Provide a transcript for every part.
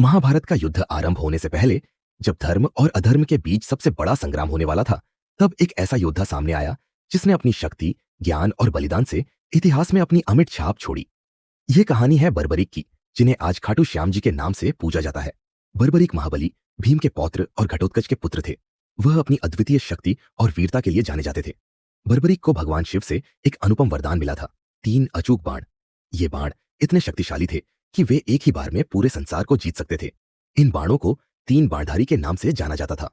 महाभारत का युद्ध आरंभ होने से पहले, जब धर्म और अधर्म के बीच सबसे बड़ा संग्राम होने वाला था, तब एक ऐसा योद्धा सामने आया जिसने अपनी शक्ति, ज्ञान और बलिदान से इतिहास में अपनी अमिट छाप छोड़ी। यह कहानी है बर्बरीक की, जिन्हें आज खाटू श्याम जी के नाम से पूजा जाता है। बर्बरीक महाबली, भीम के पौत्र और घटोत्कच के पुत्र थे। वह अपनी अद्वितीय शक्ति और वीरता के लिए जाने जाते थे। बर्बरीक को भगवान शिव से एक अनुपम वरदान मिला था, 3 अचूक बाण। ये बाण इतने शक्तिशाली थे कि वे एक ही बार में पूरे संसार को जीत सकते थे। इन बाणों को 3 बाणधारी के नाम से जाना जाता था।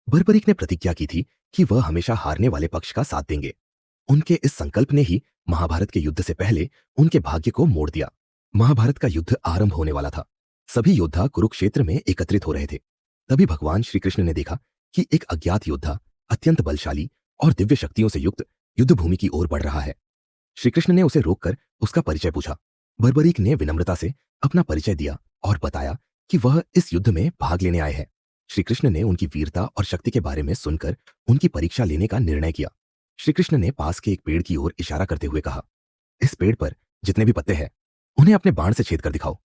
बर्बरीक ने प्रतिज्ञा की थी कि वह हमेशा हारने वाले पक्ष का साथ देंगे। उनके इस संकल्प ने ही महाभारत के युद्ध से पहले उनके भाग्य को मोड़ दिया। महाभारत का युद्ध आरंभ होने वाला था। सभी योद्धा कुरुक्षेत्र में एकत्रित हो रहे थे। तभी भगवान श्री कृष्ण ने देखा कि एक अज्ञात योद्धा अत्यंत बलशाली और दिव्य शक्तियों से युक्त युद्ध भूमि की ओर बढ़ रहा है। श्री कृष्ण ने उसे रोककर उसका परिचय पूछा। बर्बरीक ने विनम्रता से अपना परिचय दिया और बताया कि वह इस युद्ध में भाग लेने आए हैं। श्री कृष्ण ने उनकी वीरता और शक्ति के बारे में सुनकर उनकी परीक्षा लेने का निर्णय किया। श्री कृष्ण ने पास के एक पेड़ की ओर इशारा करते हुए कहा, इस पेड़ पर जितने भी पत्ते हैं उन्हें अपने बाण से छेद कर दिखाओ।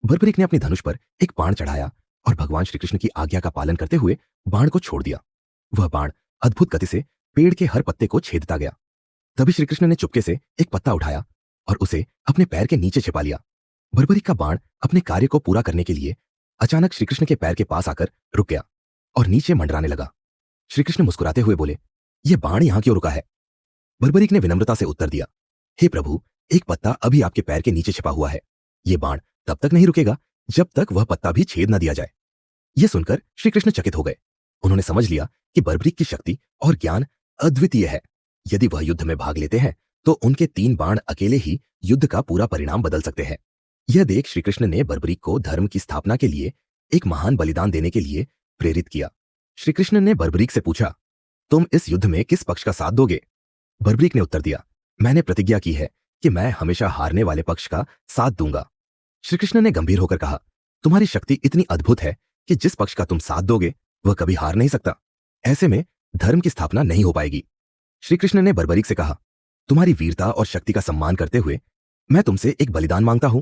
बर्बरीक ने अपनी धनुष पर एक बाण चढ़ाया और भगवान श्री कृष्ण की आज्ञा का पालन करते हुए बाण को छोड़ दिया। वह बाण अद्भुत गति से पेड़ के हर पत्ते को छेदता गया। तभी श्री कृष्ण ने चुपके से एक पत्ता उठाया और उसे अपने पैर के नीचे छिपा लिया। बर्बरीक का बाण अपने कार्य को पूरा करने के लिए अचानक श्री कृष्ण के पैर के पास आकर रुक गया और नीचे मंडराने लगा। श्री कृष्ण मुस्कुराते हुए बोले, यह बाण यहां क्यों रुका है? बर्बरीक ने विनम्रता से उत्तर दिया, हे प्रभु, एक पत्ता अभी आपके पैर के नीचे छिपा हुआ है। यह बाण तब तक नहीं रुकेगा जब तक वह पत्ता भी छेद न दिया जाए। यह सुनकर श्री कृष्ण चकित हो गए। उन्होंने समझ लिया कि बर्बरीक की शक्ति और ज्ञान अद्वितीय है। यदि वह युद्ध में भाग लेते हैं तो उनके 3 बाण अकेले ही युद्ध का पूरा परिणाम बदल सकते हैं। यह देख श्री कृष्ण ने बर्बरीक को धर्म की स्थापना के लिए एक महान बलिदान देने के लिए प्रेरित किया। श्री कृष्ण ने बर्बरीक से पूछा, तुम इस युद्ध में किस पक्ष का साथ दोगे? बर्बरीक ने उत्तर दिया, मैंने प्रतिज्ञा की है कि मैं हमेशा हारने वाले पक्ष का साथ दूंगा। श्री कृष्ण ने गंभीर होकर कहा, तुम्हारी शक्ति इतनी अद्भुत है कि जिस पक्ष का तुम साथ दोगे वह कभी हार नहीं सकता। ऐसे में धर्म की स्थापना नहीं हो पाएगी। श्री कृष्ण ने बर्बरीक से कहा, तुम्हारी वीरता और शक्ति का सम्मान करते हुए मैं तुमसे एक बलिदान मांगता हूं।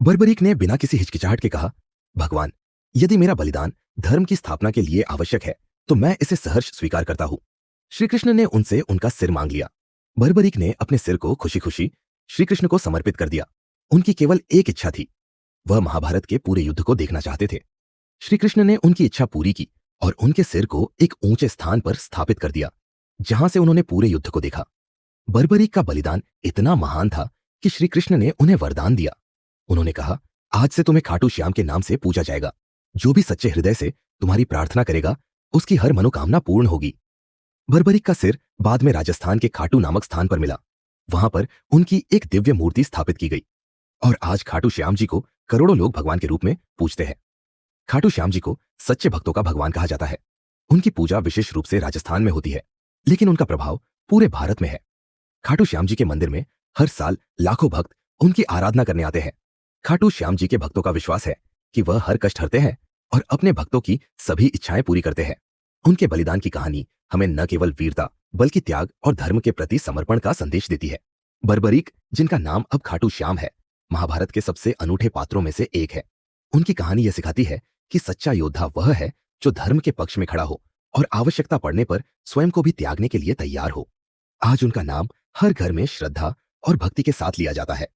बर्बरीक ने बिना किसी हिचकिचाहट के कहा, भगवान, यदि मेरा बलिदान धर्म की स्थापना के लिए आवश्यक है तो मैं इसे सहर्ष स्वीकार करता हूं। श्री कृष्ण ने उनसे उनका सिर मांग लिया। बर्बरीक ने अपने सिर को खुशी खुशी श्री कृष्ण को समर्पित कर दिया। उनकी केवल एक इच्छा थी, वह महाभारत के पूरे युद्ध को देखना चाहते थे। श्री कृष्ण ने उनकी इच्छा पूरी की और उनके सिर को एक ऊंचे स्थान पर स्थापित कर दिया, जहां से उन्होंने पूरे युद्ध को देखा। बर्बरीक का बलिदान इतना महान था कि श्री कृष्ण ने उन्हें वरदान दिया। उन्होंने कहा, आज से तुम्हें खाटू श्याम के नाम से पूजा जाएगा। जो भी सच्चे हृदय से तुम्हारी प्रार्थना करेगा उसकी हर मनोकामना पूर्ण होगी। बर्बरीक का सिर बाद में राजस्थान के खाटू नामक स्थान पर मिला। वहां पर उनकी एक दिव्य मूर्ति स्थापित की गई और आज खाटू श्याम जी को करोड़ों लोग भगवान के रूप में पूजते हैं। खाटू श्याम जी को सच्चे भक्तों का भगवान कहा जाता है। उनकी पूजा विशेष रूप से राजस्थान में होती है, लेकिन उनका प्रभाव पूरे भारत में है। खाटू श्याम जी के मंदिर में हर साल लाखों भक्त उनकी आराधना करने आते हैं। खाटू श्याम जी के भक्तों का विश्वास है कि वह हर कष्ट हरते हैं और अपने भक्तों की सभी इच्छाएं पूरी करते हैं। उनके बलिदान की कहानी हमें न केवल वीरता बल्कि त्याग और धर्म के प्रति समर्पण का संदेश देती है। बर्बरीक, जिनका नाम अब खाटू श्याम है, महाभारत के सबसे अनूठे पात्रों में से एक है। उनकी कहानी यह सिखाती है कि सच्चा योद्धा वह है जो धर्म के पक्ष में खड़ा हो और आवश्यकता पड़ने पर स्वयं को भी त्यागने के लिए तैयार हो। आज उनका नाम हर घर में श्रद्धा और भक्ति के साथ लिया जाता है।